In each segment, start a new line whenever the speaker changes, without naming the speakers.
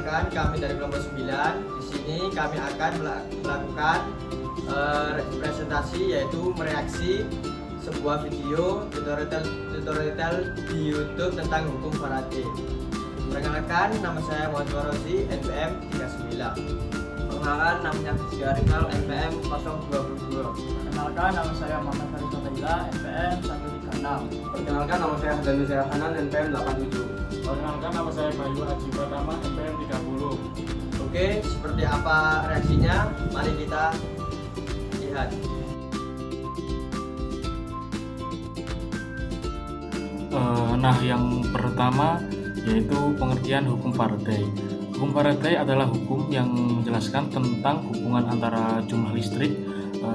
Perkenalkan, kami dari kelompok 9. Di sini kami akan melakukan presentasi, yaitu mereaksi sebuah video tutorial di YouTube tentang hukum Faraday. Perkenalkan, nama saya Muhammad Warozi, NPM 39.
Perkenalkan, namanya Rizky Arifal, NPM 022.
Perkenalkan, nama saya Muhammad Farid Fatahila, NPM 136.
Perkenalkan, nama saya Hadan Hanan, NPM 87.
Perkenalkan, nama saya Bayu Haji Pratama, NPM 30.
Oke, seperti apa reaksinya? Mari kita lihat.
Nah, yang pertama yaitu pengertian hukum Faraday. Hukum Faraday adalah hukum yang menjelaskan tentang hubungan antara jumlah listrik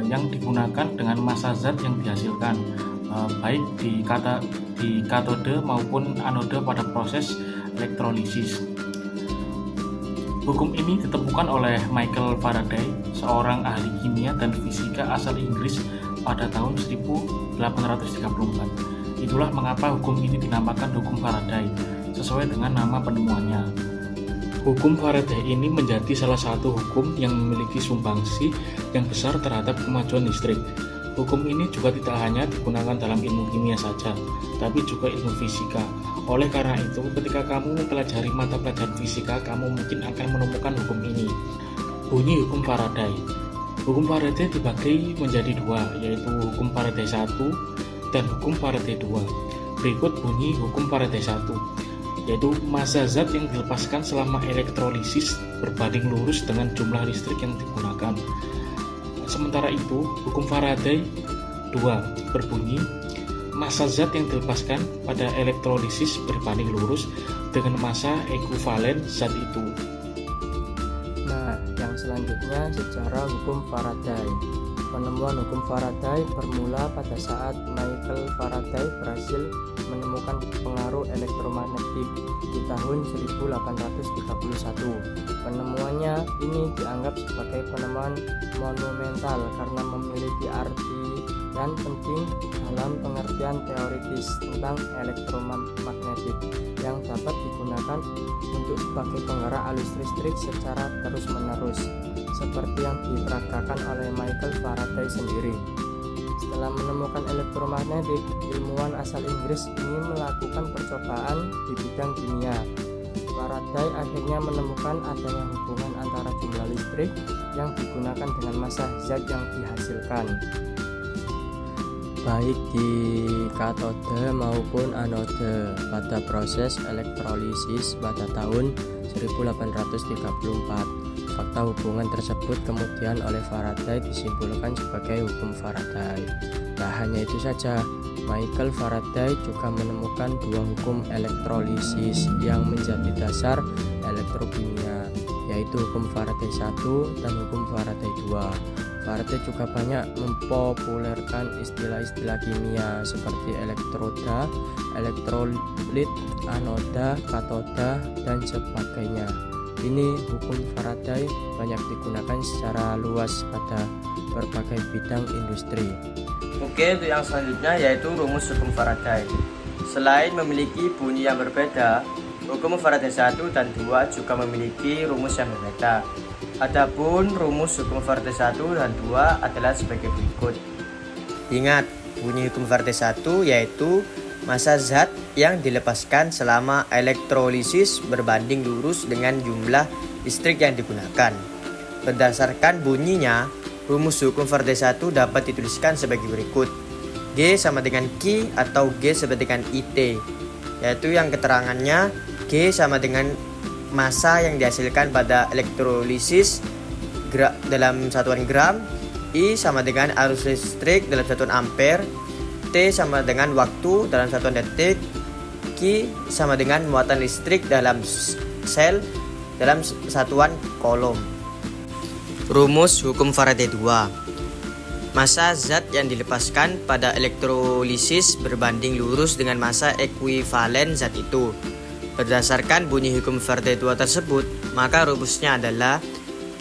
yang digunakan dengan massa zat yang dihasilkan, baik di katode maupun anode pada proses elektrolisis. Hukum ini ditemukan oleh Michael Faraday, seorang ahli kimia dan fisika asal Inggris pada tahun 1834. Itulah mengapa hukum ini dinamakan hukum Faraday, sesuai dengan nama penemuannya. Hukum Faraday ini menjadi salah satu hukum yang memiliki sumbangsi yang besar terhadap kemajuan listrik. Hukum ini juga tidak hanya digunakan dalam ilmu kimia saja, tapi juga ilmu fisika. Oleh karena itu, ketika kamu mempelajari mata pelajaran fisika, kamu mungkin akan menemukan hukum ini. Bunyi hukum Faraday. Hukum Faraday dibagi menjadi dua, yaitu hukum Faraday 1 dan hukum Faraday 2. Berikut bunyi hukum Faraday 1, yaitu massa zat yang dilepaskan selama elektrolisis berbanding lurus dengan jumlah listrik yang digunakan. Sementara itu, hukum Faraday 2 berbunyi massa zat yang dilepaskan pada elektrolisis berbanding lurus dengan massa ekuivalen zat itu.
Nah, yang selanjutnya secara hukum Faraday. Penemuan hukum Faraday bermula pada saat Michael Faraday berhasil menemukan pengaruh elektromagnetik di tahun 1831. Penemuannya ini dianggap sebagai penemuan monumental karena memiliki arti dan penting dalam pengertian teoritis tentang elektromagnetik yang dapat digunakan untuk sebagai penggerak arus listrik secara terus-menerus, seperti yang diperagakan oleh Michael Faraday sendiri. Setelah menemukan elektromagnetik, ilmuwan asal Inggris ini melakukan percobaan di bidang kimia. Faraday akhirnya menemukan adanya hubungan antara jumlah listrik yang digunakan dengan massa zat yang dihasilkan, baik di katode maupun anode pada proses elektrolisis pada tahun 1834. Fakta hubungan tersebut kemudian oleh Faraday disimpulkan sebagai hukum Faraday. Tak hanya itu saja, Michael Faraday juga menemukan dua hukum elektrolisis yang menjadi dasar elektrokimia, yaitu hukum Faraday 1 dan hukum Faraday 2. Faraday juga banyak mempopulerkan istilah-istilah kimia seperti elektroda, elektrolit, anoda, katoda, dan sebagainya. Ini hukum Faraday banyak digunakan secara luas pada berbagai bidang industri.
Oke, untuk yang selanjutnya yaitu rumus hukum Faraday. Selain memiliki bunyi yang berbeda, hukum Faraday 1 dan 2 juga memiliki rumus yang berbeda. Adapun rumus hukum Faraday 1 dan 2 adalah sebagai berikut. Ingat, bunyi hukum Faraday 1 yaitu massa zat yang dilepaskan selama elektrolisis berbanding lurus dengan jumlah listrik yang digunakan. Berdasarkan bunyinya, rumus hukum Faraday 1 dapat dituliskan sebagai berikut. G sama dengan Q atau G sama dengan IT, yaitu yang keterangannya G sama dengan massa yang dihasilkan pada elektrolisis dalam satuan gram, I sama dengan arus listrik dalam satuan ampere, T sama dengan waktu dalam satuan detik, Q sama dengan muatan listrik dalam sel dalam satuan kolom. Rumus hukum Faraday 2. Massa zat yang dilepaskan pada elektrolisis berbanding lurus dengan massa ekuivalen zat itu. Berdasarkan bunyi hukum Faraday 2 tersebut, maka rumusnya adalah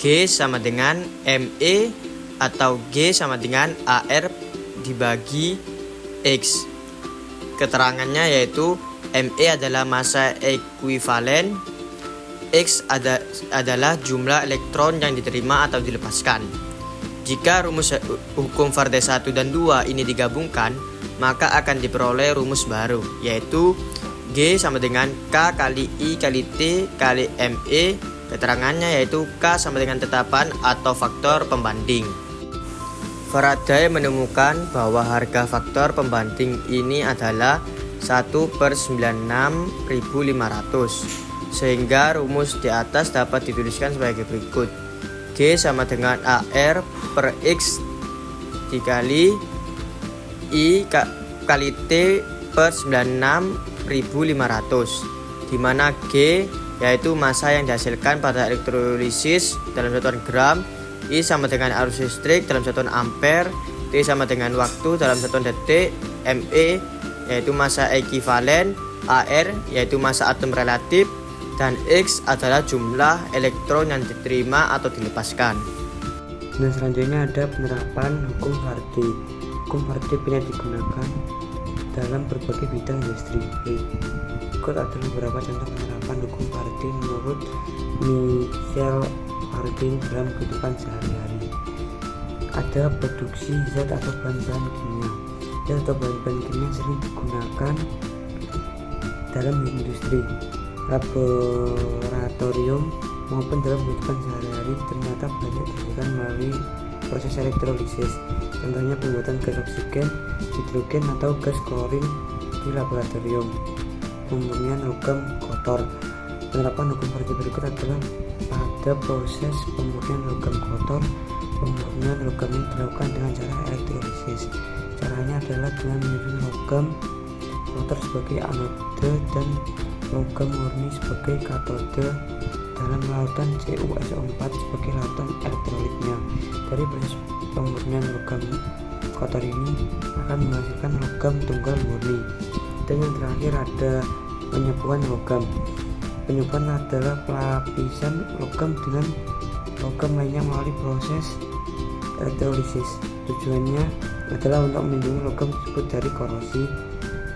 G sama dengan ME atau G sama dengan AR dibagi X. Keterangannya yaitu ME adalah massa ekuivalen, X adalah jumlah elektron yang diterima atau dilepaskan. Jika rumus hukum Faraday 1 dan 2 ini digabungkan, maka akan diperoleh rumus baru, yaitu G sama dengan K kali I kali T kali ME. Keterangannya yaitu K sama dengan tetapan atau faktor pembanding. Faraday menemukan bahwa harga faktor pembanding ini adalah 1/96.500, sehingga rumus di atas dapat dituliskan sebagai berikut. G sama dengan AR per X dikali I kali T per 96.500, di mana G yaitu massa yang dihasilkan pada elektrolisis dalam satuan gram, I sama dengan arus listrik dalam satuan ampere, T sama dengan waktu dalam satuan detik, ME yaitu massa ekuivalen, AR yaitu massa atom relatif, dan X adalah jumlah elektron yang diterima atau dilepaskan.
Nah, selanjutnya ada penerapan hukum Faraday. Hukum Faraday banyak digunakan dalam berbagai bidang industri. Berikut adalah beberapa contoh penerapan hukum Faraday menurut Michael Faraday dalam kehidupan sehari-hari. Ada produksi zat atau bahan-bahan kimia. Zat atau bahan-bahan kimia sering digunakan dalam industri, laboratorium maupun dalam kehidupan sehari-hari. Ternyata banyak dihasilkan melalui proses elektrolisis, contohnya pembuatan gas oksigen, hidrogen atau gas klorin di laboratorium. Pemurnian logam kotor. Penerapan hukum Faraday berikut adalah pada proses pemurnian logam kotor. Pemurnian logam ini dilakukan dengan cara elektrolisis. Caranya adalah dengan menyusun logam kotor sebagai anode dan logam murni sebagai katode dalam larutan CuSO4 sebagai larutan elektrolitnya. Dari proses pemurnian logam kotor ini akan menghasilkan logam tunggal murni. Dan yang terakhir ada penyepuhan logam. Penyepuhan adalah pelapisan logam dengan logam lainnya melalui proses elektrolisis. Tujuannya adalah untuk melindungi logam tersebut dari korosi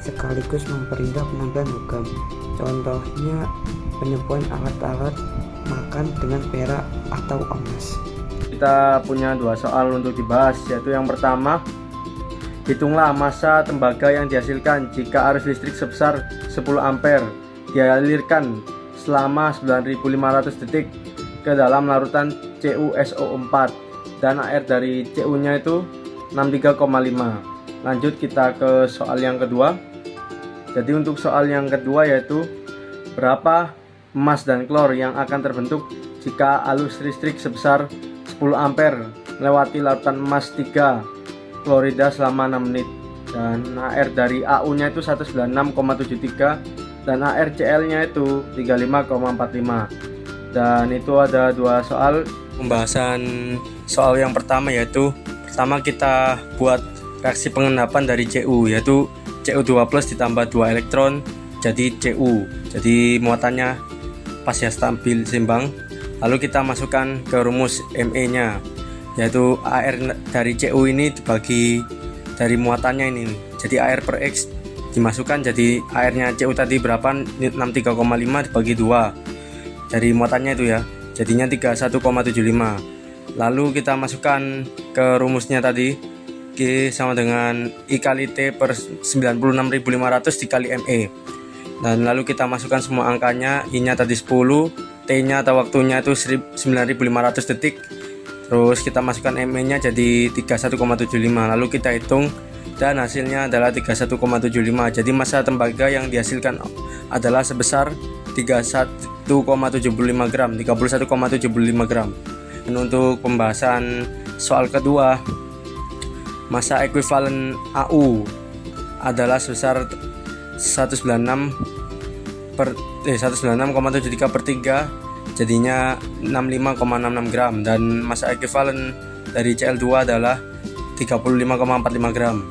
sekaligus memperindah penampilan logam. Contohnya penyepuhan alat-alat makan dengan perak atau emas.
Kita punya 2 soal untuk dibahas, yaitu yang pertama, hitunglah massa tembaga yang dihasilkan jika arus listrik sebesar 10 ampere dialirkan selama 9500 detik ke dalam larutan CuSO4 dan AR dari Cu nya itu 63,5. Lanjut kita ke soal yang kedua. Jadi untuk soal yang kedua yaitu berapa emas dan klor yang akan terbentuk jika arus listrik sebesar 10 ampere melewati larutan emas 3 klorida selama 6 menit, dan AR dari AU nya itu 196,73 dan ARCl nya itu 35,45. Dan itu ada 2 soal. Pembahasan soal yang pertama yaitu pertama kita buat reaksi pengendapan dari Cu, yaitu Cu2+ ditambah 2 elektron jadi Cu. Jadi muatannya pas ya, stabil, seimbang. Lalu kita masukkan ke rumus Me nya, yaitu AR dari Cu ini dibagi dari muatannya ini. Jadi AR per X dimasukkan, jadi AR nya Cu tadi berapa, 63,5 dibagi 2 dari muatannya itu ya, jadinya 31,75. Lalu kita masukkan ke rumusnya tadi, G sama dengan I kali T per 96.500 dikali ME. Dan lalu kita masukkan semua angkanya, I nya tadi 10, T nya atau waktunya itu 9.500 detik. Terus kita masukkan ME nya jadi 31,75. Lalu kita hitung dan hasilnya adalah 31,75. Jadi massa tembaga yang dihasilkan adalah sebesar 31,75 gram, 31,75 gram. Dan untuk pembahasan soal kedua, massa ekuivalen AU adalah sebesar 196,73 per 3, jadinya 65,66 gram, dan massa ekuivalen dari Cl2 adalah 35,45 gram.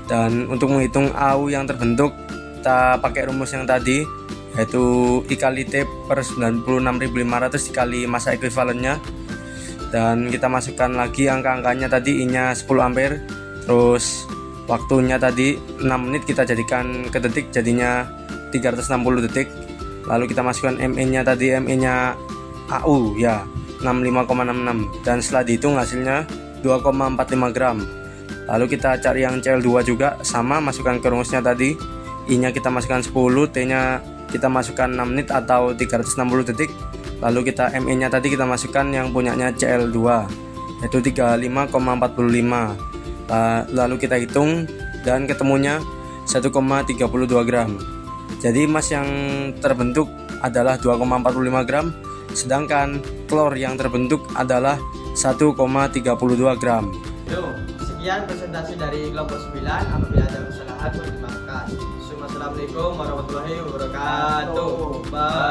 Dan untuk menghitung AU yang terbentuk, kita pakai rumus yang tadi, yaitu I kali T per 96.500 dikali massa ekuivalennya, dan kita masukkan lagi angka-angkanya tadi. I nya 10 ampere, terus waktunya tadi 6 menit kita jadikan ke detik, jadinya 360 detik. Lalu kita masukkan Me-nya tadi, Me-nya AU ya 65,66, dan setelah dihitung hasilnya 2,45 gram. Lalu kita cari yang Cl2 juga, sama, masukkan ke rumusnya tadi. I-nya kita masukkan 10, T-nya kita masukkan 6 menit atau 360 detik. Lalu kita Me-nya tadi kita masukkan yang punyanya Cl2 yaitu 35,45. Lalu kita hitung dan ketemunya 1,32 gram. Jadi emas yang terbentuk adalah 2,45 gram, sedangkan klor yang terbentuk adalah 1,32 gram.
Sekian presentasi dari kelompok 9. Apabila ada kesalahan boleh dimaafkan. Assalamualaikum warahmatullahi wabarakatuh. Bye.